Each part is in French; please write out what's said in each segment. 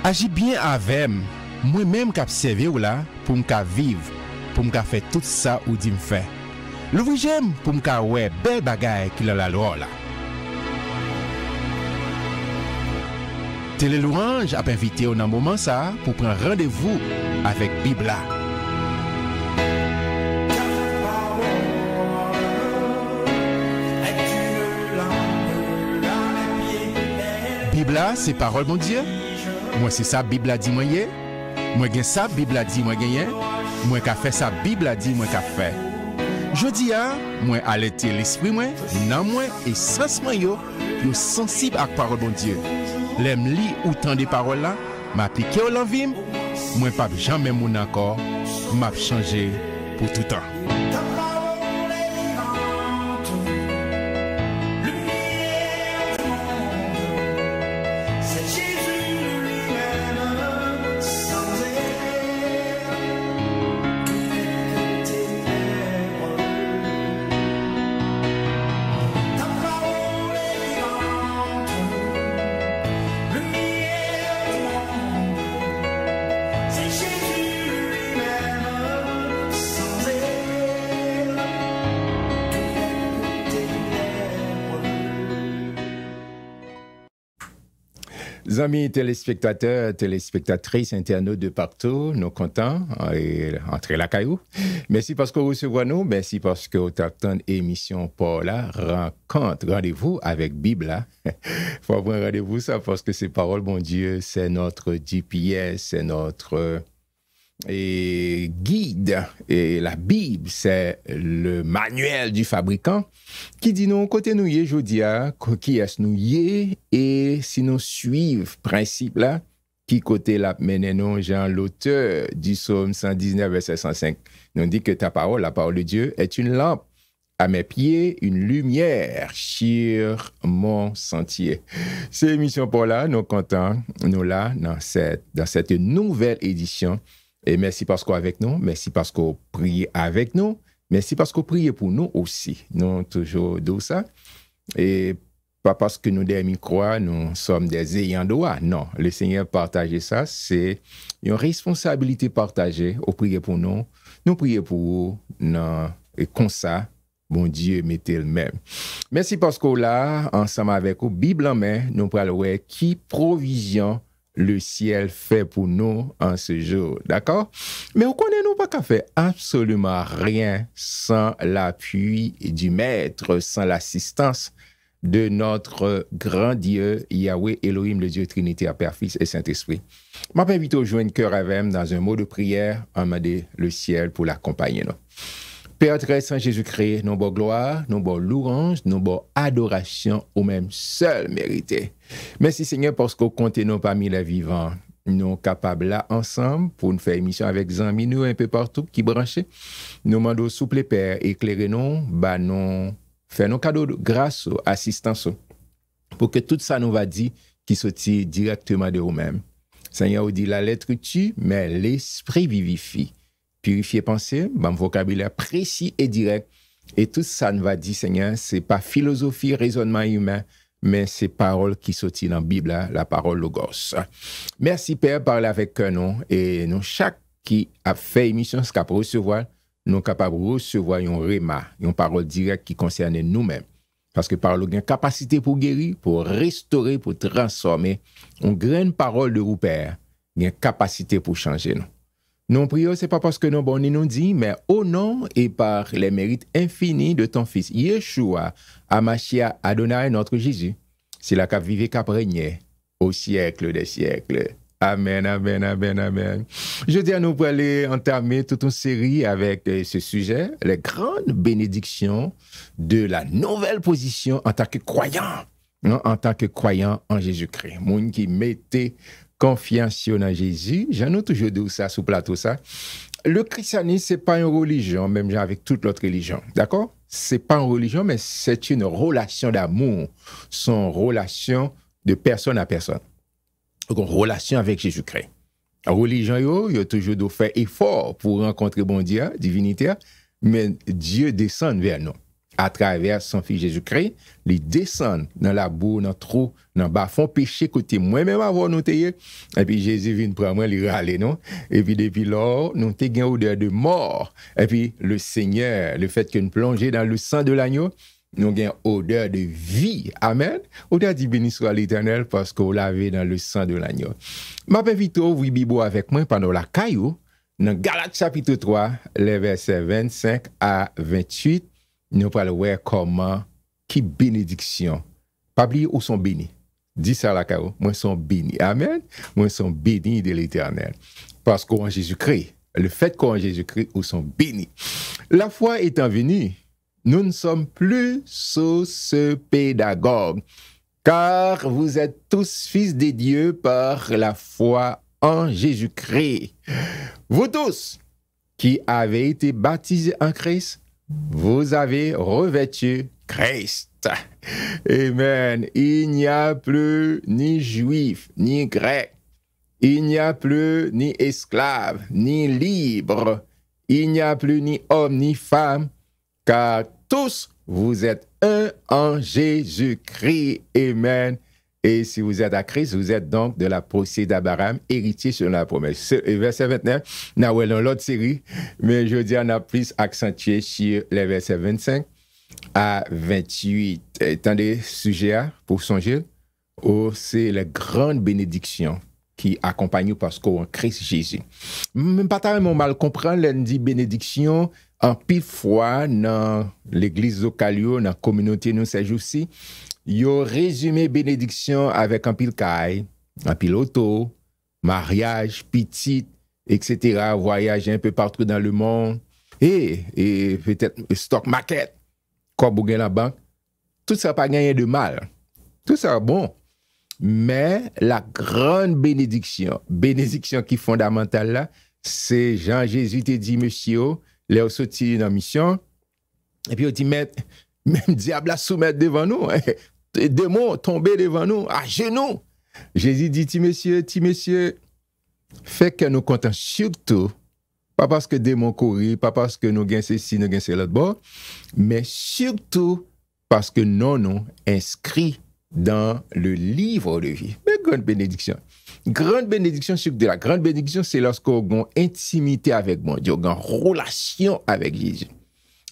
Agis bien avec moi-même qui observe ou là pour me vivre, pour me faire tout ça ou dit me faire. L'ouvrir j'aime pour me ouais belle bagaille qu'il a la loi là. Télé Louange a invité au moment ça pour prendre rendez-vous avec Bibla. Bibla, c'est parole mon Dieu. Moi c'est ça Bibla dit moi yé. Moi gagne ça Bibla dit moi gagne. Moi qu'a fait ça Bibla dit moi qu'a fait. Jodi a moi alerter l'esprit moi, nan moi et sens moi yo sensible à parole mon Dieu. L'aime li autant de paroles là, m'appliquer au l'envie, moi pas jamais mon encore, m'a changé pour tout temps. Amis téléspectateurs, téléspectatrices, internautes de partout, nous contents entrer la caillou. Merci parce que vous recevez nous, merci parce que vous attendez l'émission Paula rencontre, rendez-vous avec Bibla. Faut prendre rendez-vous ça parce que c'est parole bon Dieu, c'est notre GPS, c'est notre guide et la Bible, c'est le manuel du fabricant qui dit nous côté nous y jodia qui est nous y et si nous suivons principe là qui côté la mène nous Jean l'auteur du psaume 119 verset 105 nous dit que ta parole la parole de Dieu est une lampe à mes pieds, une lumière sur mon sentier. C'est l'émission pour là, nous contents nous là dans cette nouvelle édition. Et merci parce qu'on est avec nous, merci parce qu'on prie avec nous, merci parce qu'on prie pour nous aussi. Nous toujours de ça. Et pas parce que nous des croix, nous sommes des ayants droit. Non, le Seigneur partage ça, c'est une responsabilité partagée. On prie pour nous, nous prions pour vous, non, et comme ça, bon Dieu mettez le même. Merci parce qu'on là, ensemble avec vous, Bible en main, nous parlons qui provision le ciel fait pour nous en ce jour, d'accord? Mais on connaît nous pas qu'à faire absolument rien sans l'appui du Maître, sans l'assistance de notre grand Dieu, Yahweh Elohim, le Dieu Trinité, Père, Fils et Saint-Esprit. Je m'invite à joindre cœur avec dans un mot de prière, en demander le ciel pour l'accompagner. Père très saint Jésus-Christ, nous bon gloire, nous bon louange, nous bon adoration au même seul mérité. Merci Seigneur parce que comptez nous parmi les vivants. Nous capables là ensemble pour nous faire émission avec Zami nous un peu partout qui branchent. Nous demandons souple Père, éclairez-nous, bah nous faire nos cadeaux de grâce, assistance pour que tout ça nous va dire qui sortit directement de vous-même. Seigneur, vous dit la lettre tue, mais l'esprit vivifie. Purifier pensée, bon vocabulaire précis et direct. Et tout ça nous va dire, Seigneur, c'est pas philosophie, raisonnement humain, mais c'est parole qui sortit dans la Bible, la parole logos. Merci Père, parlez avec nous et nous, chaque qui a fait émission, ce qu'on peut recevoir, nous sommes capables de recevoir une réma, une parole directe qui concerne nous-mêmes. Parce que parole a une capacité pour guérir, pour restaurer, pour transformer. Une grande parole de vous, Père, une capacité pour changer nous. Nous prions, ce n'est pas parce que nous nous dit, mais au nom et par les mérites infinis de ton Fils, Yeshua, Amashia, Adonai, notre Jésus, c'est la cap vive cap régner au siècle des siècles. Amen, amen, amen, amen. Je dis à nous pour aller entamer toute une série avec ce sujet, les grandes bénédictions de la nouvelle position en tant que croyant, en tant que croyant en Jésus-Christ. Moun qui mettait confiance en Jésus, j'en ai toujours dit ça sous plateau ça. Le christianisme, c'est pas une religion, même avec toute l'autre religion, d'accord? C'est pas une religion, mais c'est une relation d'amour, son relation de personne à personne. Donc, une relation avec Jésus-Christ. La religion, il y a toujours de faire effort pour rencontrer bon Dieu, divinité, mais Dieu descend vers nous. à travers son fils Jésus-Christ, ils descendent dans la boue, dans le trou, dans le bas, font péché côté moi-même avant nous tailler. Et puis Jésus vient prendre moi, il râle, non? Et puis depuis lors, nous avons une odeur de mort. Et puis le Seigneur, le fait que nous plongeons dans le sang de l'agneau, nous avons une odeur de vie. Amen. Odeur dit béni soit l'Éternel parce qu'on lavé dans le sang de l'agneau. Ma invite vous Bible avec moi pendant la caillou, dans Galates chapitre 3, les versets 25 à 28. Nous allons voir comment, qui bénédiction. Pas oublier où sont bénis. Dis ça là, moi sont bénis. Amen. Moi sont bénis de l'Éternel. Parce qu'en Jésus-Christ, le fait qu'en Jésus-Christ, où sont bénis. La foi étant venue, nous ne sommes plus sous ce pédagogue, car vous êtes tous fils de Dieu par la foi en Jésus-Christ. Vous tous qui avez été baptisés en Christ, vous avez revêtu Christ. Amen. Il n'y a plus ni juif, ni grec. Il n'y a plus ni esclave, ni libre. Il n'y a plus ni homme, ni femme, car tous vous êtes un en Jésus-Christ. Amen. Et si vous êtes à Christ, vous êtes donc de la procédure d'Abraham, héritier sur la promesse. Verset 29, nous avons l'autre série, mais je dis on a plus accentué sur les versets 25 à 28. Attendez, sujet pour songer, c'est la grande bénédiction qui accompagne parce qu'en Christ Jésus. Même pas tellement mal comprendre, l'on dit bénédiction en pile fois dans l'église locale, dans la communauté, nous, ces jours-ci. Yo résumé bénédiction avec un pile caille, un pile auto, mariage, petite, etc., voyage un peu partout dans le monde, et peut-être stock market, comme vous la banque. Tout ça pas gagné de mal. Tout ça bon. Mais la grande bénédiction qui est fondamentale là, c'est Jean-Jésus te dit, monsieur, là, sorti dans la mission, et puis il dit, même diable a soumettre devant nous, démons tomber devant nous, à genoux. Jésus dit, ti monsieur, fait que nous comptons surtout, pas parce que démons courent, pas parce que nous gagnons ceci, nous gagnons l'autre bord, mais surtout parce que nous inscrits dans le livre de vie. Mais grande bénédiction. Grande bénédiction, surtout la grande bénédiction, c'est lorsqu'on a une intimité avec mon Dieu, on a une relation avec Jésus.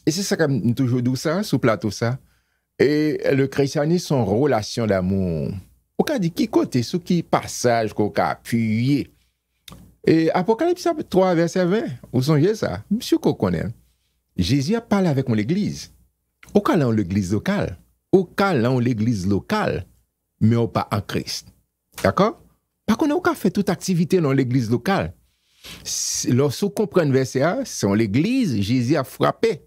Et c'est ça que nous toujours dit ça, sous plateau ça. Et le christianisme, son relation d'amour. On a dit qui côté, sous qui passage qu'on a appuyé. Et Apocalypse 3, verset 20, vous songez ça? Monsieur qu'on connaît. Jésus a parlé avec l'église. Au cas là, l'église locale. Au cas là, l'église locale, mais pas en Christ. D'accord? Par contre, on a fait toute activité dans l'église locale. Lorsqu'on comprend le verset A, c'est en l'église, Jésus a frappé.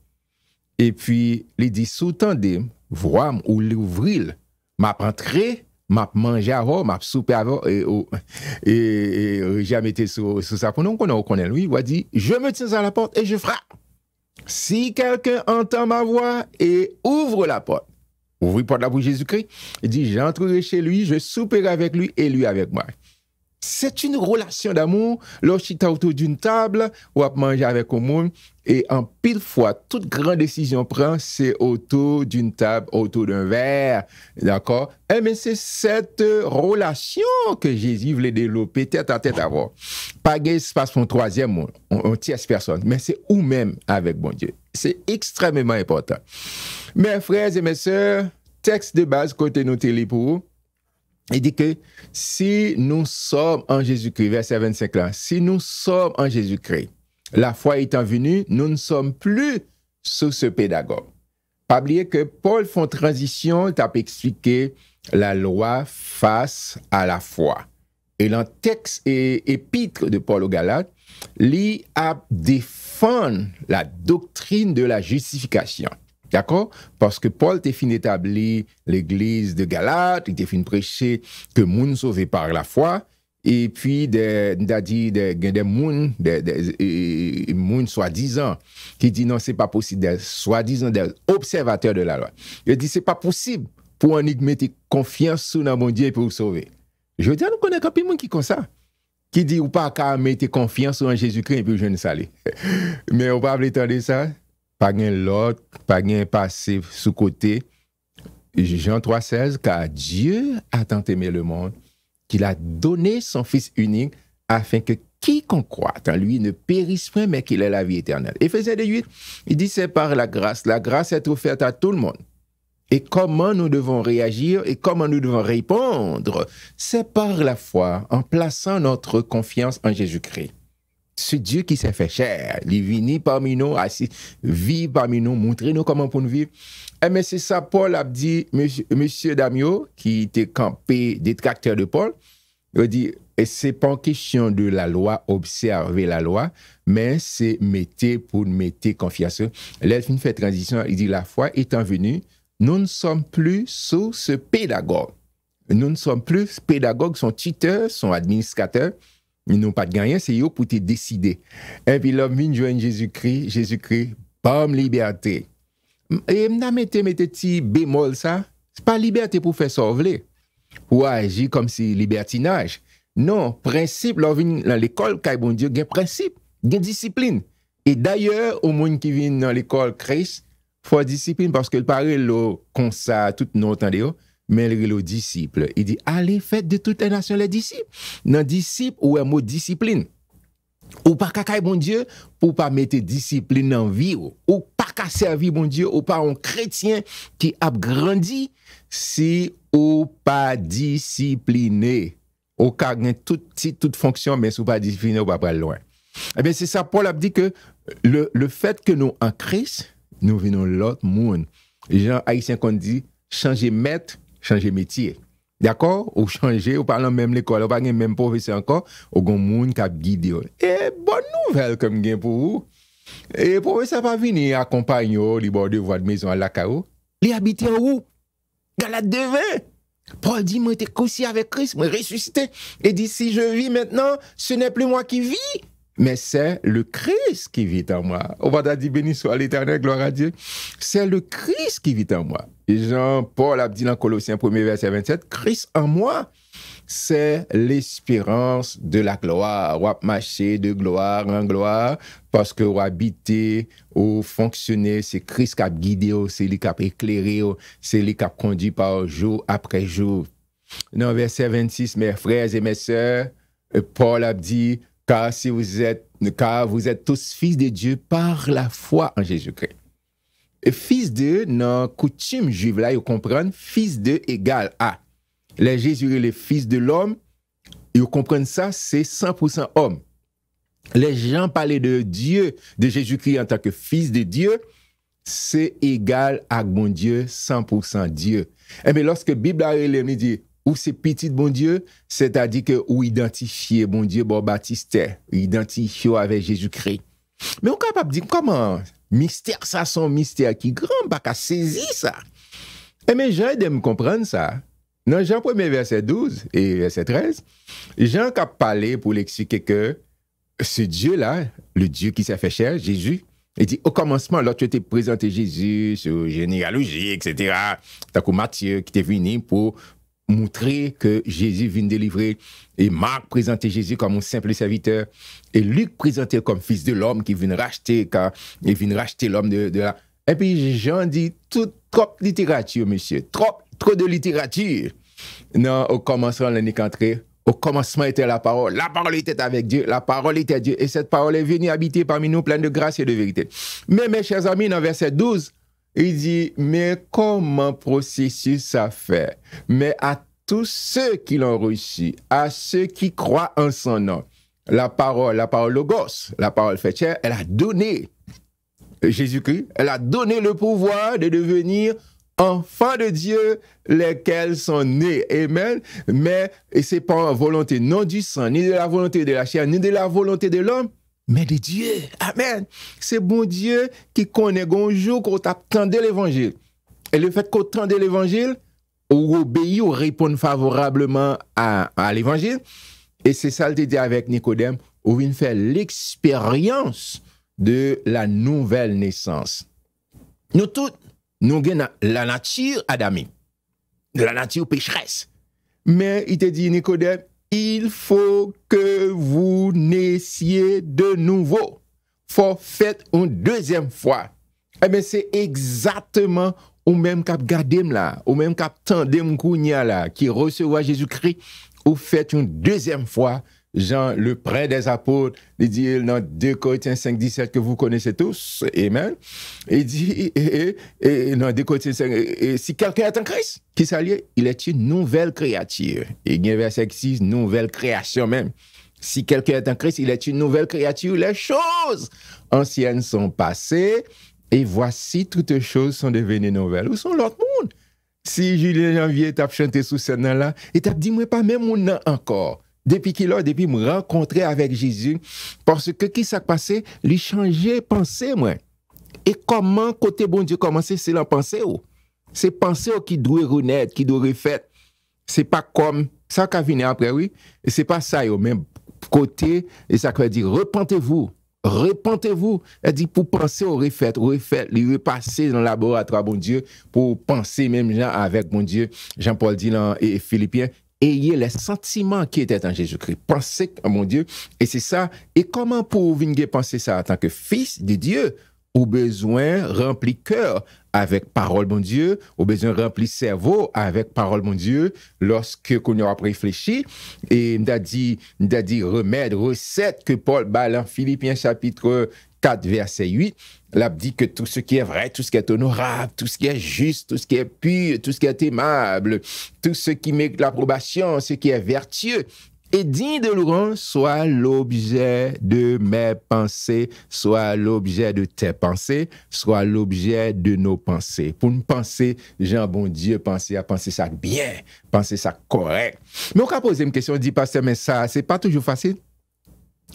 Et puis, il dit, sous-tendez, voir ou l'ouvrir, m'a rentré, m'a mangé avant, m'a soupé avant, et jamais été sur ça. Pour nous, on connaît, lui, il va dire, je me tiens à la porte et je frappe. Si quelqu'un entend ma voix et ouvre la porte, ouvre la porte pour Jésus-Christ, il dit, j'entrerai chez lui, je souperai avec lui et lui avec moi. C'est une relation d'amour. Lorsqu'il est autour d'une table, ou à manger avec le monde, et en pile fois, toute grande décision prend, c'est autour d'une table, autour d'un verre. D'accord? Eh bien, c'est cette relation que Jésus voulait développer tête à tête avant. Pas espace pour un troisième monde, on tierce personne, mais c'est ou même avec bon Dieu. C'est extrêmement important. Mes frères et mes sœurs, texte de base côté nos télé pour vous. Il dit que si nous sommes en Jésus-Christ, verset 25 là, si nous sommes en Jésus-Christ, la foi étant venue, nous ne sommes plus sous ce pédagogue. Pas oublier que Paul fait transition, il a expliqué la loi face à la foi. Et dans le texte et épître de Paul aux Galates, il a défendu la doctrine de la justification. D'accord? Parce que Paul t'a fini d'établir l'église de Galate, il t'a fini de prêcher que moun sauvé par la foi, et puis des moun soi-disant qui dit non, c'est pas possible, des soi-disant des observateurs de la loi. Il dit c'est pas possible pour un mettre confiance sur mon Dieu pour vous sauver. Je veux dire, nous connaissons un peu de monde qui comme ça, qui dit ou pas qu'à mettre confiance en Jésus-Christ et puis je ne salue. Mais on va pas entendre ça. pas gain l'autre, pas gain passé sous côté. Jean 3,16, car Dieu a tant aimé le monde qu'il a donné son Fils unique afin que quiconque croit en lui ne périsse point, mais qu'il ait la vie éternelle. Éphésiens 2,8, il dit c'est par la grâce. La grâce est offerte à tout le monde. Et comment nous devons réagir et comment nous devons répondre, c'est par la foi, en plaçant notre confiance en Jésus-Christ. Ce Dieu qui s'est fait chair, il est venu parmi nous, assis, vit parmi nous, montrez-nous comment pour nous vivre. Mais c'est ça, Paul a dit, monsieur Damio, qui était campé détracteur de Paul, il dit, et c'est pas une question de la loi, observer la loi, mais c'est mettre confiance. Là, il fait transition, il dit, la foi étant venue, nous ne sommes plus sous ce pédagogue. Nous ne sommes plus pédagogues, son tuteur, son administrateur. Ils n'ont pas de gagnant, c'est eux pour te décider. Et puis là, vient joindre Jésus-Christ, bam, liberté. Et m'na mette petit bémol ça, c'est pas liberté pour faire sauver, pour agir comme si libertinage. Non, principe, là, dans l'école, quand bon Dieu, il y a principe, il y a discipline. Et d'ailleurs, au monde qui vient dans l'école Christ, il faut discipline parce que le parle comme ça, tout notre temps, mais le disciple. Il dit, allez, faites de toutes les nations les disciples. Dans disciple, ou un mot discipline. Ou pas qu'à bon Dieu, pour pas mettre discipline en vie, ou pas qu'à servir bon Dieu, ou pas un chrétien qui a grandi, si ou pas discipliné. Au cas où toute fonction, mais si ou pas discipliné, ou pas aller loin. Eh bien, c'est ça, Paul a dit que le fait que nous, en Christ, nous venons l'autre monde. Les gens haïtiens qu'on dit, changer maître, changer métier. D'accord? Ou changer, ou parlant même l'école, ou pas même professeur encore, ou gon moun qui a guidé. Et bonne nouvelle comme gain pour vous. Et professeur pas venir accompagner li borde voie de maison à la cao. Li habite en où? Galate devin. Paul dit, moi j'étais crucifié avec Christ, moi ressuscité. Et dit, si je vis maintenant, ce n'est plus moi qui vis, mais c'est le Christ qui vit en moi. On va dire béni soit l'Éternel, gloire à Dieu. C'est le Christ qui vit en moi. Et Jean-Paul a dit dans Colossiens 1 verset 27, Christ en moi, c'est l'espérance de la gloire. On va marcher de gloire en gloire parce que on habiter, on fonctionner, c'est Christ qui a guidé, c'est lui qui a éclairé, c'est lui qui a conduit par jour après jour. Dans verset 26, mes frères et mes sœurs, Paul a dit, car vous êtes tous fils de Dieu par la foi en Jésus-Christ. Et fils de, dans coutume juive là, vous comprenez, fils de égale à. Les Jésus est le fils de l'homme, et vous comprenez ça, c'est 100% homme. Les gens parlaient de Dieu, de Jésus-Christ en tant que fils de Dieu, c'est égal à bon Dieu, 100% Dieu. Et bien lorsque la Bible a dit, ou c'est petit bon Dieu, c'est-à-dire que ou identifier bon Dieu, bon Baptiste, identifié avec Jésus-Christ. Mais on est capable de dire comment mystère ça, son mystère qui grand, pas qu'à saisir ça. Et mais Jean de me comprendre ça. Dans Jean 1 verset 12 et verset 13, Jean a parlé pour l'expliquer que ce Dieu-là, le Dieu qui s'est fait chair, Jésus, il dit au commencement, lorsque tu t'es présenté Jésus sur généalogie, etc., t'as comme Matthieu qui t'est venu pour montrer que Jésus vient délivrer, et Marc présentait Jésus comme un simple serviteur, et Luc présentait comme fils de l'homme qui vient racheter, il vient racheter l'homme de la... Et puis Jean dit, trop de littérature, monsieur, trop de littérature. Non, au commencement, l'année entrée, au commencement était la parole était avec Dieu, la parole était Dieu, et cette parole est venue habiter parmi nous, pleine de grâce et de vérité. Mais mes chers amis, dans verset 12, il dit, mais comment processus ça fait? Mais à tous ceux qui l'ont reçu, à ceux qui croient en son nom, la parole logos, la parole fait chair, elle a donné Jésus-Christ, elle a donné le pouvoir de devenir enfants de Dieu, lesquels sont nés. Amen. Mais c'est pas en volonté non du sang, ni de la volonté de la chair, ni de la volonté de l'homme, mais de Dieu. Amen. C'est bon Dieu qui connaît un jour qu'on t'attendait l'évangile. Et le fait qu'on t'attendait l'évangile, on obéit, on répond favorablement à l'évangile. Et c'est ça le dit avec Nicodème, on vient faire l'expérience de la nouvelle naissance. Nous tous, nous avons la nature adamique, la nature pécheresse. Mais il te dit, Nicodème, il faut que vous naissiez de nouveau. Faut faire une deuxième fois. Eh bien, c'est exactement au même cap gardem là, au même cap tandem kounya là, qui recevoir Jésus-Christ, ou fait une deuxième fois, Jean, le prince des apôtres, il dit dans 2 Corinthiens 5, 17 que vous connaissez tous, amen. Il dit, dans 2 Corinthiens 5, si quelqu'un est en Christ, qui s'allie, il est une nouvelle créature. Et il y a un verset qui dit, nouvelle création même. Si quelqu'un est en Christ, il est une nouvelle créature. Les choses anciennes sont passées et voici toutes choses sont devenues nouvelles. Où sont l'autre monde? Si Julien Janvier t'a chanté sous scène là, et t'a dit, moi pas même mon encore. Depuis qu'il a, depuis me rencontrer avec Jésus, parce que qui s'est passé? Lui changer pensée, moi. Et comment, côté bon Dieu, commencer, c'est la pensée, oh. C'est pensée qui doit renaître, qui doit refaire. C'est pas comme ça qui vient après, oui. Et c'est pas ça, yo, même côté, et ça veut dire, repentez-vous. Repentez-vous. Elle dit pour penser au refait, lui repasser dans le laboratoire, bon Dieu, pour penser même gens avec bon Dieu. Jean-Paul dit dans Philippiens, ayez les sentiments qui étaient en Jésus-Christ. Pensez à mon Dieu. Et c'est ça. Et comment pour venir penser ça en tant que fils de Dieu? Au besoin rempli cœur avec parole bon Dieu, au besoin rempli cerveau avec parole bon Dieu, lorsque qu'on aura réfléchi, et m'a dit remède, recette que Paul bat dans Philippiens chapitre 4, verset 8, là dit que tout ce qui est vrai, tout ce qui est honorable, tout ce qui est juste, tout ce qui est pur, tout ce qui est aimable, tout ce qui mérite l'approbation, ce qui est vertueux, et digne de louange soit l'objet de mes pensées, soit l'objet de tes pensées, soit l'objet de nos pensées. Pour nous penser, Jean, bon Dieu, penser ça bien, penser ça correct. Mais on va poser une question, on dit, pasteur, mais ça, c'est pas toujours facile.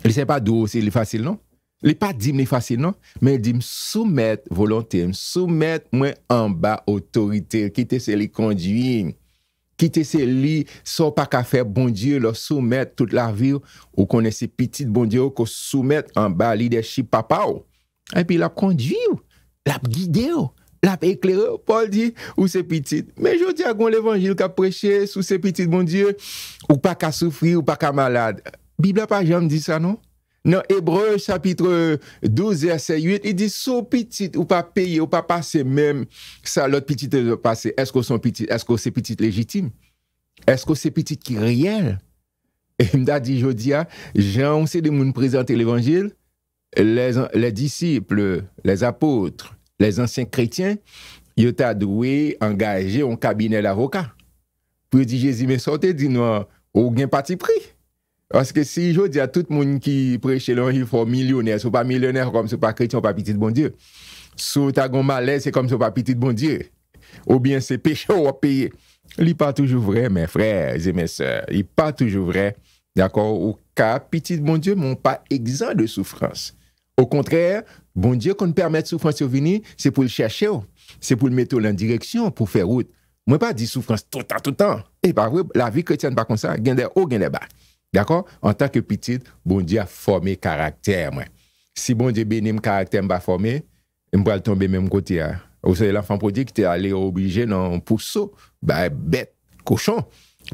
C'est pas doux, c'est facile, non? Il n'est pas dit, mais facile, non? Mais il dit, me soumettre volonté, me soumettre, moi, en bas, autorité, quitter c'est les conduire. Quitter ces lits, sans pas qu'à faire bon Dieu, leur soumettre toute la vie, ou connaissez petit bon Dieu, qu'on soumettre en bas leadership papa. Et puis, la conduit, la guidé, la éclairé. Paul dit, ou c'est petit. Mais je dis à l'évangile qu'a prêché sous ces petits bon Dieu, ou pas qu'à souffrir, ou pas qu'à malade. Bible n'a pas jamais dit ça, non? Dans Hébreu chapitre 12, verset 8, il dit, sous petit, ou pas payer, ou pas passer même, ça, l'autre petit de passer. Est-ce que c'est petit légitime? Est-ce que c'est petit qui est réel? Et il m'a dit, je dis, Jean, on sait de nous présenter l'évangile, les disciples, les apôtres, les anciens chrétiens, ils ont doué, engagé un cabinet d'avocats. Puis dit Jésus, mais sortez, dis-nous, au gain parti pris. Parce que si je dis à tout le monde qui prêche l'évangile, il faut millionnaire, si pas millionnaire comme si pas chrétien, pas petit de bon Dieu. Si tu as un malaise, c'est comme si pas petit de bon Dieu. Ou bien c'est péché ou payer. Il n'est pas toujours vrai, mes frères et mes sœurs. Il n'est pas toujours vrai. D'accord? Au cas, petit de bon Dieu, mais pas exempt de souffrance. Au contraire, bon Dieu, qu'on permet de souffrance de venir, c'est pour le chercher, c'est pour le mettre en direction, pour faire route. Moi, pas dire souffrance tout le temps. Et pas vrai, la vie chrétienne, pas comme ça, il y a des hauts, il y a des bas. D'accord? En tant que petit, bon Dieu a formé caractère, moi. Si bon Dieu bénit mon caractère, m'a formé, je vais tomber même côté. Vous savez, l'enfant prodigue qui était allé obligé dans un pousseau, bête, cochon.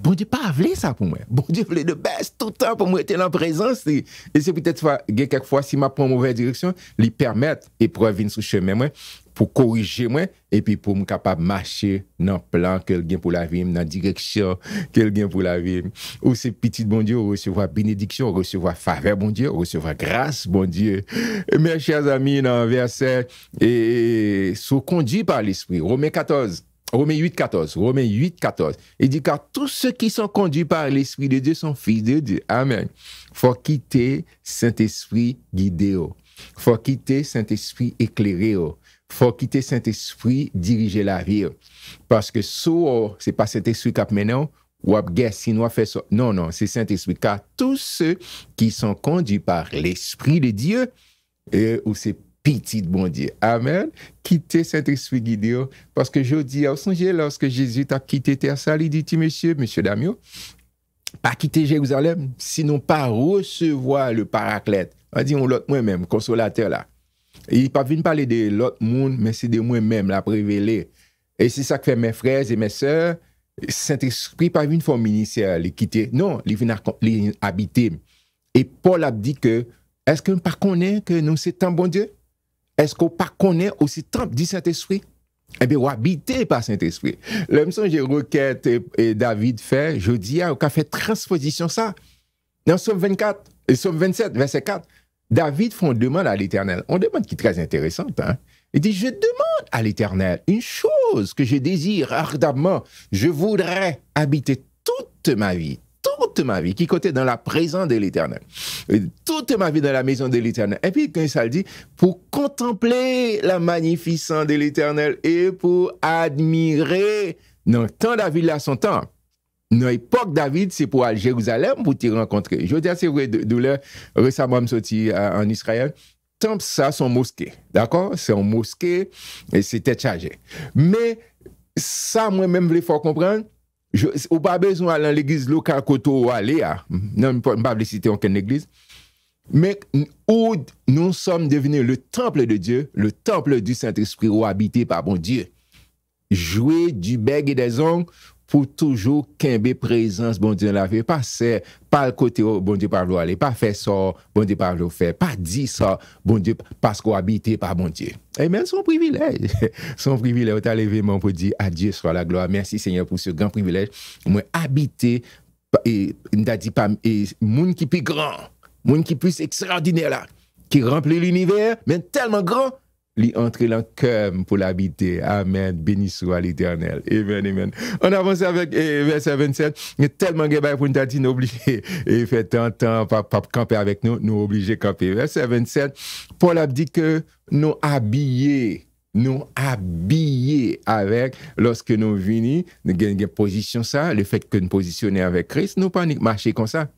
Bon Dieu pas voulu ça pour moi. Bon Dieu voulait de best tout le temps pour moi être en présence. Et c'est peut-être quelquefois, si je prends en mauvaise direction, lui permettre épreuve venir sur chemin, moi, pour corriger moi, et puis pour me capable marcher dans le plan qu'elle gagne pour la vie, dans la direction qu'elle gagne pour la vie. Ou c'est petit bon Dieu, recevoir bénédiction, recevoir faveur bon Dieu, recevoir grâce bon Dieu. Et mes chers amis, dans le verset, et sont conduits par l'Esprit. Romains 8, 14. Il dit, car tous ceux qui sont conduits par l'Esprit de Dieu sont fils de Dieu. Amen. Faut quitter Saint-Esprit guidé. Faut quitter Saint-Esprit éclairé. Faut quitter Saint-Esprit diriger la vie. Parce que c'est pas Saint-Esprit qui a mené, ou sinon fait ça. Non, c'est Saint-Esprit. Car tous ceux qui sont conduits par l'Esprit de Dieu, ou c'est petit bon Dieu. Amen. Quitter Saint-Esprit guidé. Parce que je dis, songez lorsque Jésus t'a quitté terre, ça, il dit, monsieur Damio, pas quitter Jérusalem, sinon pas recevoir le paraclète. On dit, on l'autre moi-même, consolateur là. Et il pas venu parler de l'autre monde, mais c'est de moi-même, la révélé. Et c'est ça que fait mes frères et mes sœurs. Saint-Esprit pas venu faire ministère, les quitter. Non, il vient habiter. Et Paul a dit que, est-ce que nous ne connaissons que nous, c'est un bon Dieu? est-ce qu'on pas connaît aussi temple du Saint-Esprit? Eh bien, ou habité par Saint-Esprit. Le son j'ai requête et David fait, je dis, on a fait transposition ça. Dans Somme 24, et Somme 27, verset 4, David fait une demande à l'Éternel. On demande qui est très intéressante. Hein? Il dit, je demande à l'Éternel une chose que je désire ardemment. Je voudrais habiter toute ma vie, qui côté dans la présence de l'Éternel. Toute ma vie dans la maison de l'Éternel. Et puis, quand ça le dit, pour contempler la magnificence de l'Éternel et pour admirer, dans temps David là son temps. Dans l'époque David, c'est pour aller à Jérusalem pour t'y rencontrer. Je veux dire, c'est vrai, douleur, récemment, je suis sorti en Israël. Temple, ça, son mosquée. D'accord? C'est un mosquée et c'était chargé. Mais ça, moi-même, il faut comprendre. Ou pas besoin d'aller dans l'église locale côté où aller. Non, je ne peux pas citer aucune église. Mais où nous sommes devenus le temple de Dieu, le temple du Saint-Esprit où habité par bon Dieu. Jouer du bec et des ongles pour toujours qu'un présence, bon Dieu, la vie. Pas c'est, pas le côté, bon Dieu, par aller, pas faire ça, bon Dieu, par le faire, pas dire ça, bon Dieu, parce qu'on habite par bon Dieu. Et même son privilège, on t'a levé, mon pour dire à Dieu soit la gloire. Merci Seigneur pour ce grand privilège. Moi, habiter, et, n'a dit pas, et, monde qui plus grand, monde qui plus extraordinaire là, qui remplit l'univers, mais tellement grand, lui entrer dans le cœur pour l'habiter. Amen. Béni soit l'Éternel. Amen, amen. On avance avec verset 27. Il y a tellement de choses pour nous dire, nous obligés. Et fait tant, pas camper avec nous, nous obligés de camper. Verset 27. Paul a dit que nous habillés avec, lorsque nous venons, nous avons une position ça, le fait que nous positionnons avec Christ, nous pas marcher comme ça.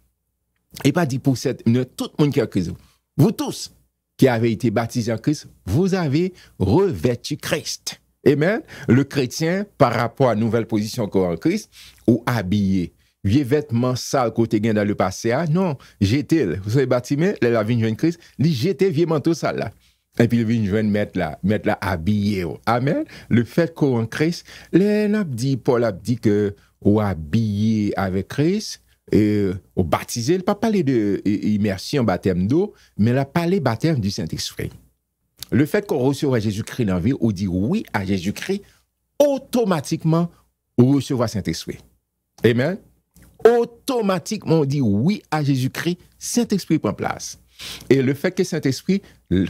Et pas dit pour tout le monde qui a Christ. Vous tous qui avez été baptisés en Christ, vous avez revêtu Christ. Amen. Le chrétien, par rapport à la nouvelle position qu'en Christ, ou habillé. Vieux vêtements sales côté gain dans le passé, non, j'étais, vous savez, baptisé, la vie de Christ, j'étais vieux manteau sale là. Et puis, il vient mettre là habillé. Amen. Le fait qu'en Christ, Paul a dit que, ou habillé avec Christ, au baptisé, il n'a pas parlé d'immersion, baptême d'eau, mais il a parlé baptême du Saint-Esprit. Le fait qu'on recevra Jésus-Christ dans la vie, ou dit oui à Jésus-Christ, automatiquement, on recevra Saint-Esprit. Amen. Automatiquement, on dit oui à Jésus-Christ, Saint-Esprit prend place. Et le fait que Saint-Esprit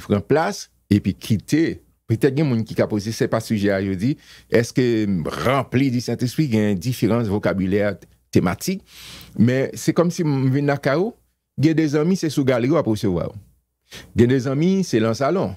prend place, et puis quitter, peut-être qu'il y a des gens qui ont posé, ce n'est pas sujet à dire, est-ce que rempli du Saint-Esprit, il y a une différence vocabulaire thématique, mais c'est comme si je viens à Kao, il y a des amis, c'est sous galerie à recevoir. Il y a des amis, c'est dans le salon.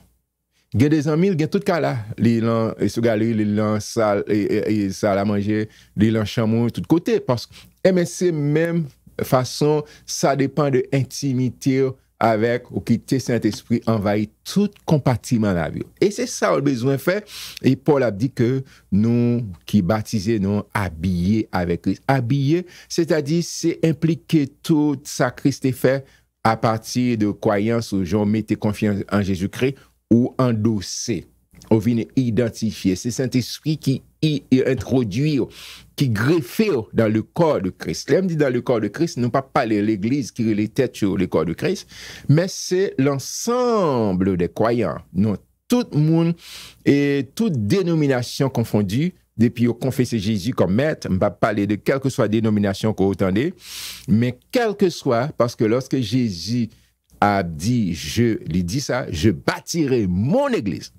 Il y a des amis, il y a tout cas là, les sous galerie, les salle à manger, les chambre, tout côté, parce que c'est même façon, ça dépend de l'intimité avec ou quitter Saint-Esprit envahit tout compartiment de la vie. Et c'est ça le besoin fait. Et Paul a dit que nous qui baptisés, nous habillés avec Christ. Habillés, c'est-à-dire c'est impliquer tout ça Christ est fait à partir de croyance où j'en mettais confiance en Jésus-Christ ou endosser. On vient identifier. C'est Saint-Esprit qui introduit, qui greffe dans le corps de Christ. Là, on dit dans le corps de Christ, non pas parler de l'Église qui est les têtes sur le corps de Christ, mais c'est l'ensemble des croyants. Non, tout le monde et toute dénomination confondue, depuis qu'on confesse Jésus comme maître, on ne va pas parler de quelle que soit dénomination qu'on entendait, mais quelle que soit, parce que lorsque Jésus a dit, il dit ça, je bâtirai mon Église.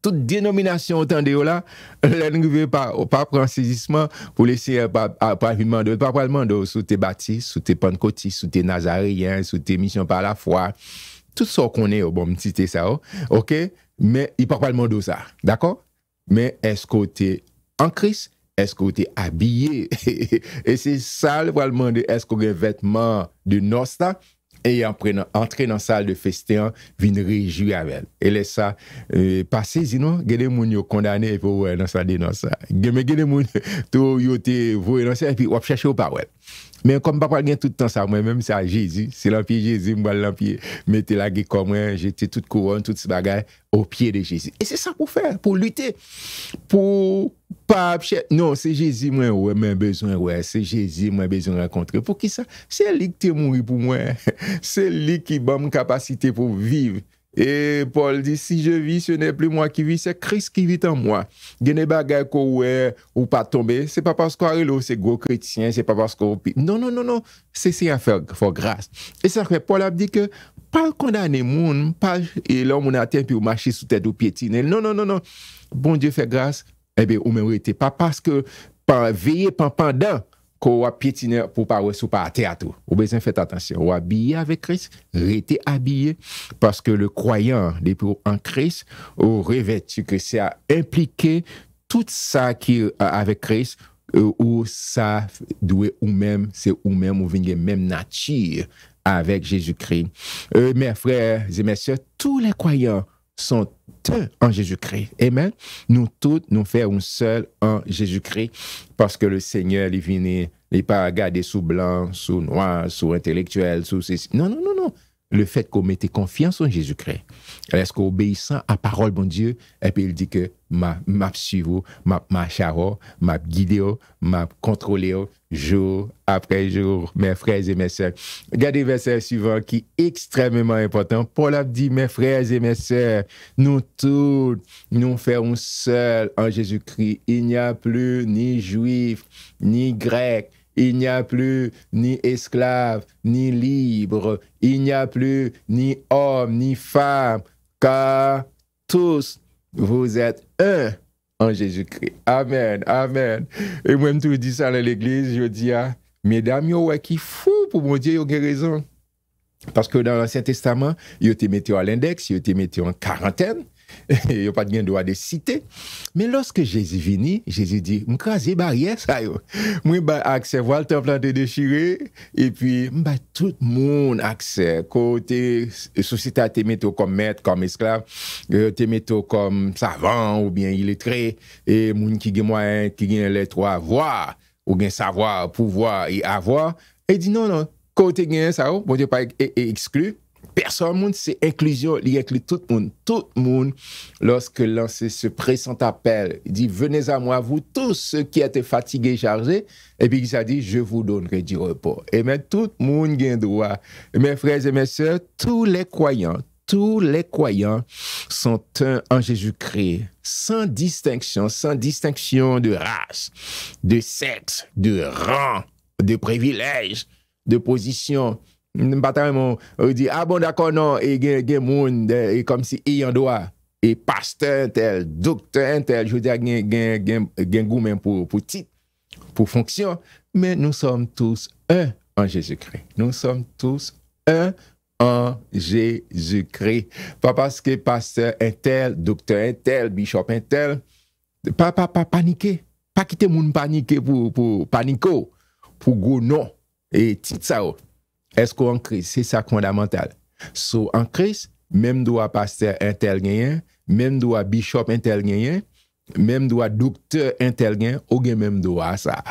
Toute dénomination entendez là, elle ne veut pas prendre saisissement pour laisser pas demander sous tes baptistes, sous tes pentecôtistes, sous tes nazaréens, sous tes missions par la foi. Tout ça qu'on est, bon, citer ça, OK? Mais il ne parle pas demander ça, d'accord? Mais est-ce que tu es en Christ? Est-ce que tu es habillé? Et c'est ça, le demander, est-ce qu'on a un vêtement de noces là? Et entrer dans la salle de festin, venir réjouir avec elle. Et laisse ça passer, sinon, il y a des gens qui sont condamnés pour dans sa dénonce. Il y a des gens qui ont voué dans ça, et puis on cherche aux paroles. Mais comme papa gagne tout le temps ça, moi-même, c'est à Jésus. C'est l'empire Jésus, moi, l'empire. Mettez la guerre comme moi, j'étais toute couronne, toutes ces bagailles au pied de Jésus. Et c'est ça pour faire, pour lutter. Pour pas. Non, c'est Jésus, moi, ouais, mais besoin, ouais. C'est Jésus, moi, besoin de rencontrer. Pour qui ça? C'est lui qui est mort pour moi. C'est lui qui m'a une capacité pour vivre. Et Paul dit, si je vis, ce n'est plus moi qui vis, c'est Christ qui vit en moi. Il y a des bagages ou pas tomber, c'est pas parce qu'on c'est gros chrétien, c'est pas parce qu'on... Non, non, non, non, c'est à faire grâce. Et ça fait, Paul a dit que, pas condamner monde, pas, et l'homme on a terre puis ou marcher sous tête ou piétiner. Non, non, non, non. Bon Dieu fait grâce, eh bien, ou mérite pas parce que, veiller pendant, qu'on va piétiner pour pas sous par théâtre. Ou besoin faites attention. Ou habillé avec Christ, restez habillé parce que le croyant depuis en Christ, ou revêtu que c'est à impliquer tout ça qui avec Christ ou ça doit ou même c'est ou même ou venir même nature avec Jésus-Christ. Mes frères et mes sœurs, tous les croyants sont un en Jésus-Christ. Amen. Nous tous, nous faisons un seul en Jésus-Christ parce que le Seigneur, il vient, il n'est pas regardé sous blanc, sous noir, sous intellectuel, sous ceci. Non, non, non, non. Le fait qu'on mette confiance en Jésus-Christ, est-ce qu'obéissant à parole, bon Dieu, et puis il dit que m'a suivi, m'a charo, m'a guidé, m'a contrôlé jour après jour, mes frères et mes sœurs. Regardez le verset suivant qui est extrêmement important. Paul a dit, mes frères et mes sœurs, nous tous, nous faisons seul en Jésus-Christ. Il n'y a plus ni juif, ni grec. Il n'y a plus ni esclave, ni libre. Il n'y a plus ni homme, ni femme, car tous, vous êtes un en Jésus-Christ. Amen, amen. Et moi, je dis ça dans l'église, je dis, mesdames, yo, ouais, qui fou pour mon Dieu, yo, raison. Parce que dans l'Ancien Testament, ils étaient mis à l'index, ils étaient mis en quarantaine, il n'y a pas de droit de citer. Mais lorsque Jésus venu, Jésus dit, m'craser barrière ça yo. Moi ba accès voir le temple de déchiré et puis m'ba tout le monde accès côté société te metto comme maître, comme esclave, te metto comme savant ou bien illettré et moun qui gen moyen qui gen les trois voix ou bien savoir, pouvoir et avoir et dit non côté gen ça bon Dieu pas exclu. Personne, monde, c'est inclusion, il inclut tout le monde, lorsque lancé ce pressant appel, il dit, venez à moi, vous tous ceux qui êtes fatigués, chargés, et puis il a dit, je vous donnerai du repos. Et bien, tout le monde a droit. Mes frères et mes sœurs, tous les croyants sont un en Jésus-Christ, sans distinction de race, de sexe, de rang, de privilège, de position. On dit, ah bon, d'accord, non, et gen moun, comme si ayant droit, et pasteur tel, docteur tel, je veux dire, gen goût même pour titre, pour fonction, mais nous sommes tous un en Jésus-Christ. Nous sommes tous un en Jésus-Christ. Pas parce que pasteur un tel, docteur un tel, bishop un tel, pas paniquer, pas quitter moun paniquer pour panico, pour go non, et titre ça. Est-ce qu'en Christ, c'est ça fondamental. So, en Christ, même doit pasteur un tel gagnant, même doit bishop un tel gagnant, même doit docteur un tel gagnant, ou même doit ça.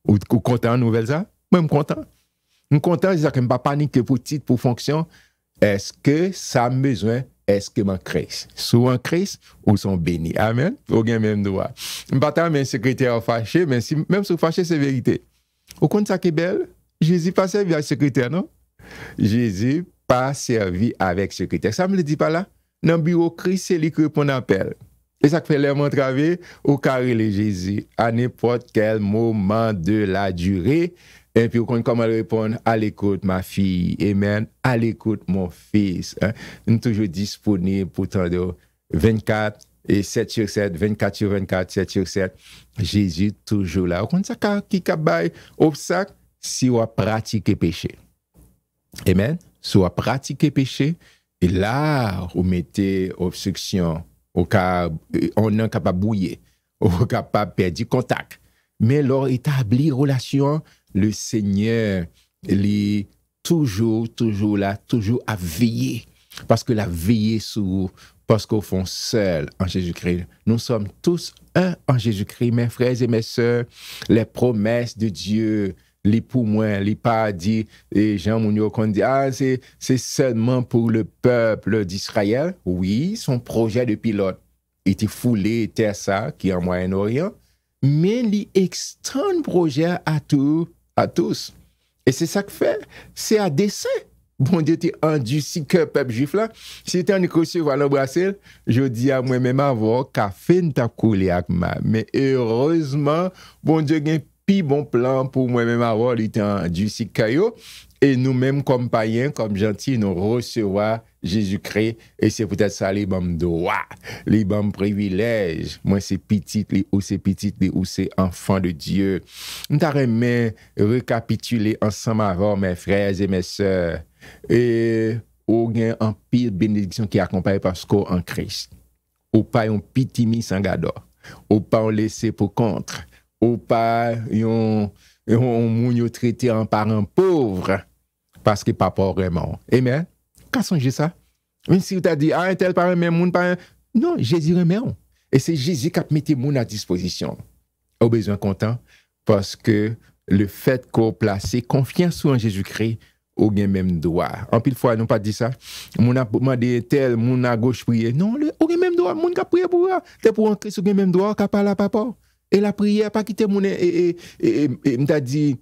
Ou content nouvelle ça? Même content. Je content, c'est ça que je ne pas paniquer pour titre, pour fonction. Est-ce que ça a besoin? Est-ce que mon Christ? Soit en Christ, ou sont bénis. Amen. Ou même doit. Je ne pas un secrétaire fâché, mais si, même si fâché, c'est vérité. Au compte ça qui est belle, Jésus pas servi à secrétaire, non? Jésus pas servi avec secrétaire. Ça me le dit pas là? Dans le bureau Christ, c'est lui qui répond à l'appel. Et ça fait l'air travail au carré les Jésus à n'importe quel moment de la durée. Et puis, comment répondre? À l'écoute, ma fille. Amen. À l'écoute, mon fils. Hein? Nous sommes toujours disponibles pour tant de 24 et 7 sur 7, 24 sur 24, 7 sur 7. Jésus toujours là. Quand ça qui a obstacle, si on pratique péché. Amen. Si on pratique péché, et là, on mettez obstruction, on est capable de bouiller, on est capable de perdre contact. Mais lors établir relation, le Seigneur, il est toujours là, toujours à veiller. Parce que la veiller sur, parce qu'au fond, seul en Jésus-Christ. Nous sommes tous un en Jésus-Christ, mes frères et mes sœurs. Les promesses de Dieu, les pour moi, les pas dit, et Jean Mounio qu'on dit, c'est seulement pour le peuple d'Israël. Oui, son projet de pilote était foulé, était ça, qui est en Moyen-Orient, mais il extend le projet à tous. Et c'est ça que fait, c'est à dessein. bon Dieu t'es endurci cœur peuple juif là. Si t'es en recevoir l'embrasser, je dis à moi-même avant café n't'a coulé avec ma. Mais heureusement, bon Dieu a un pi bon plan pour moi-même avoir, il était endurci cœur. Et nous-mêmes, comme païens, comme gentils, nous recevons Jésus-Christ. Et c'est peut-être ça, les bons droits, les bons privilèges. Moi, c'est petit, ou c'est petit, ou c'est enfant de Dieu. Nous t'arrêtons récapituler ensemble avant mes frères et mes sœurs. Et au gain en pile bénédiction qui accompagne parce qu'en Christ. Ou pas un petit mis sans gado. Ou pas on laissé pour contre. Ou pas on moun traité en parent pauvre parce que papa vraiment. Amen. Qu'à songer ça? Même si tu as dit, un tel parent, même moun parent. Non, Jésus remet. Et c'est Jésus qui a mis moun à disposition. Au besoin content parce que le fait qu'on place confiance en Jésus-Christ, au gain même droit. En pile fois, nous pas dit ça. Moun a demandé tel, moun à gauche prier. Non, au gain même droit, moun qui a prié pour toi. T'es pour entrer sur gain même droit, qui parle à papa. Et la prière, pas quitter mon m't'a dit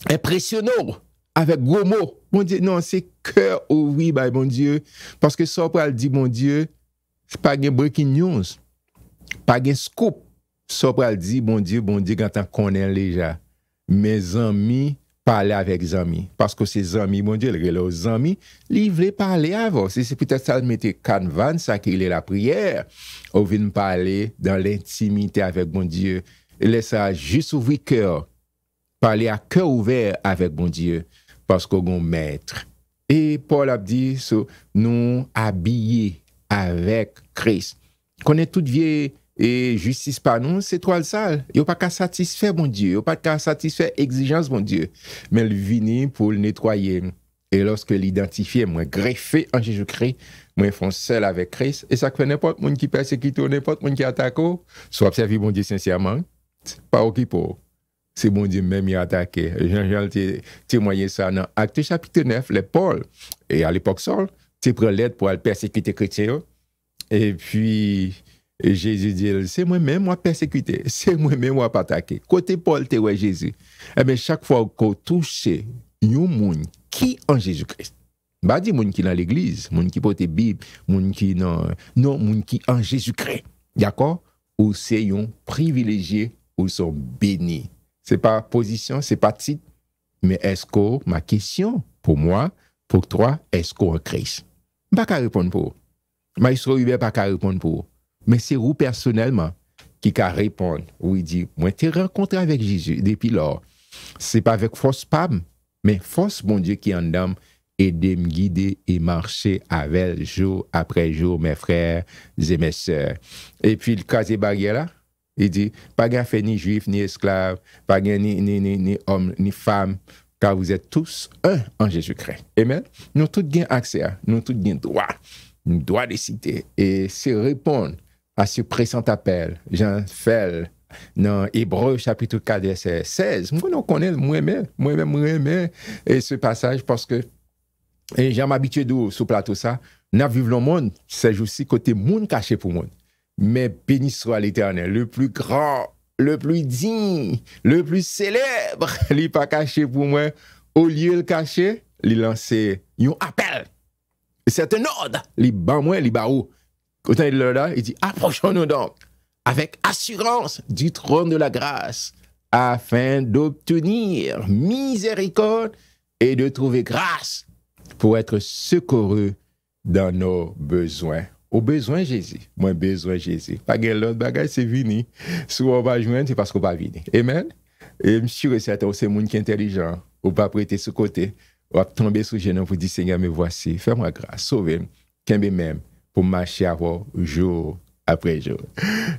impressionnant avec gros mots. Mon Dieu, non, c'est cœur oui, bah, mon Dieu. Parce que ça, pour dire, mon Dieu, c'est pas un breaking news, pas un scoop. Ça, pour dire, bon Dieu, quand on connaît déjà. Mes amis, parler avec les amis. Parce que ces amis, mon Dieu, les amis, ils veulent parler avant. C'est peut-être ça, mettre canevas, ça qu'il est la prière. On vient parler dans l'intimité avec mon Dieu. Et laisse ça juste ouvrir cœur. Parler à cœur ouvert avec mon Dieu. Parce qu'on est maître. Et Paul a dit, nous habillés avec Christ. Qu'on est toute vieille et justice par nous, c'est toi le sale. Il n'y a pas qu'à satisfaire mon Dieu. Il n'y a pas qu'à satisfaire exigence mon Dieu. Mais il vient pour le nettoyer. Et lorsque l'identifie, moi, greffé en Jésus-Christ, moi, font seul avec Christ. Et ça fait n'importe qui qui persécute, n'importe qui qui attaque, soit observer mon Dieu sincèrement, pas au qui pour. C'est bon Dieu même qui a attaqué. Jean-Jean témoigné ça dans Actes chapitre 9, les Paul. Et à l'époque, Saul, tu prends l'aide pour aller persécuter les chrétiens. Et puis, Jésus dit, c'est moi-même, moi persécuté. C'est moi-même, moi pas attaqué. Côté Paul, tu vois Jésus. Eh bien, chaque fois qu'on touche un monde qui en Jésus-Christ, bah, dit monde qui dans l'église, monde qui porte Bible, monde qui non, monde qui en Jésus-Christ. D'accord? Ou c'est un privilégié, ou sont bénis. C'est pas position, c'est pas titre, mais est-ce que, ma question, pour moi, pour toi, est-ce qu'on Christ? Pas qu'à répondre pour. Maestro Hubert pas qu'à répondre pour. Mais c'est vous personnellement qui qu'à répondre. Où il dit, moi, t'es rencontré avec Jésus depuis lors. C'est pas avec force pam, mais force, mon Dieu, qui en dame, et de me guider et marcher avec jour après jour, mes frères et mes sœurs. Et puis, le cas des barrières là, il dit, pas gain fait ni juif, ni esclave, pas gain ni homme, ni femme, car vous êtes tous un en Jésus-Christ. Amen. Nous tous gain accès, nous tous gain droit de citer. Et c'est répondre à ce pressant appel. Jean fait dans Hébreux chapitre 4, verset 16. Moi, connais moi-même, et ce passage parce que et j'aime m'habituer sur plateau ça. Nous vivons le monde, c'est aussi côté monde caché pour monde. Mais béni soit l'Éternel, le plus grand, le plus digne, le plus célèbre, il n'est pas caché pour moi. Au lieu de le cacher, il lance un appel. C'est un ordre. Il bat moi, il bat où. Quand il est là, il dit, approchons-nous donc avec assurance du trône de la grâce afin d'obtenir miséricorde et de trouver grâce pour être secourus dans nos besoins. Au besoin Jésus. Moi, besoin Jésus. Pas de l'autre bagage, c'est fini. Si on va joindre, c'est parce qu'on va venir. Amen. Et je suis sûr et certain, c'est un monde qui est intelligent. On va prêter ce côté. On va tomber sous genou pour dire, Seigneur, me voici. Fais-moi grâce. Sauve-moi. Qu'un même pour marcher avant jour après jour.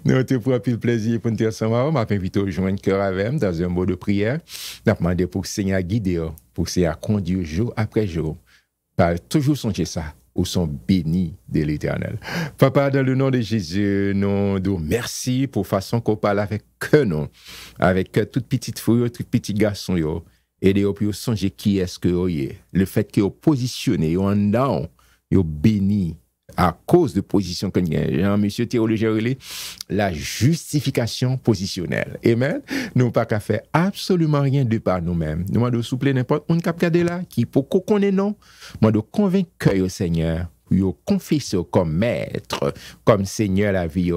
Nous te prenons plus de plaisir pour nous dire ensemble. On m'a invité à joindre cœur avec dans un mot de prière. On a demandé pour que le Seigneur guide, pour que le Seigneur conduise jour après jour. Par toujours songer ça. Ou sont bénis de l'Éternel. Papa, dans le nom de Jésus, nous nous merci pour façon qu'on parle avec nous, avec toute petite fille, tout petit garçon, et de pour songer qui est-ce que vous êtes. Le fait que vous positionnez, vous en down, vous béni à cause de position que Jean-Monsieur théologien relais, la justification positionnelle. Amen. Nous pas qu'à faire absolument rien de par nous-mêmes. Nous devons souple n'importe où cap garder là qui pour qu'on connaît non, moi de convaincre au Seigneur, pour confesser comme maître, comme Seigneur la vie.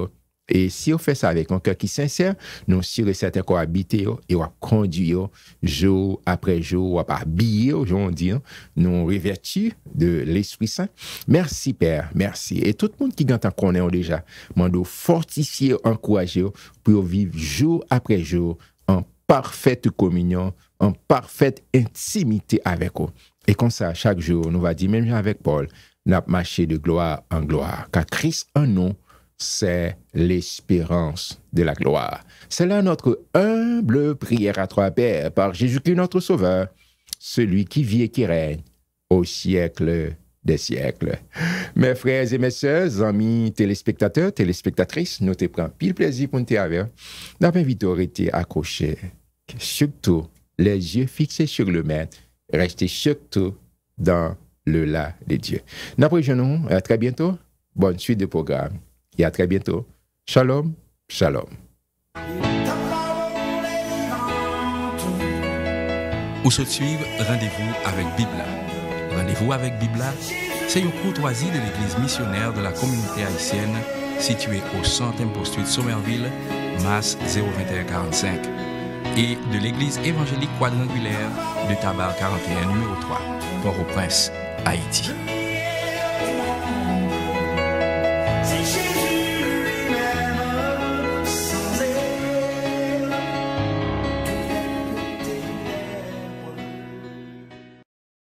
Et si on fait ça avec un cœur qui est sincère, nous sommes certains qu'on habite et on conduit jour après jour, on va habiller aujourd'hui, nous revêtir de l'Esprit Saint. Merci Père, merci. Et tout le monde qui entend qu'on est déjà, moi de fortifier, encourager pour vivre jour après jour en parfaite communion, en parfaite intimité avec eux. Et comme ça, chaque jour, nous va dire, même avec Paul, nous avons marché de gloire en gloire, car Christ en nous, c'est l'espérance de la gloire. C'est là notre humble prière à toi, Père, par Jésus-Christ notre Sauveur, celui qui vit et qui règne au siècle des siècles. Mes frères et mes sœurs, amis téléspectateurs, téléspectatrices, nous te prenons pile plaisir pour nous avoir. Nous invitons à rester accrochés, surtout les yeux fixés sur le Maître, restez surtout dans le là de Dieu. Nous apprenons à très bientôt. Bonne suite de programme. Et à très bientôt. Shalom, shalom. Ou se suivre, rendez-vous avec Bibla. Rendez-vous avec Bibla, c'est une courtoisie de l'Église missionnaire de la communauté haïtienne située au 100e poste de Somerville, Masse 02145, et de l'Église évangélique quadrangulaire de Tabar 41, numéro 3, Port-au-Prince, Haïti.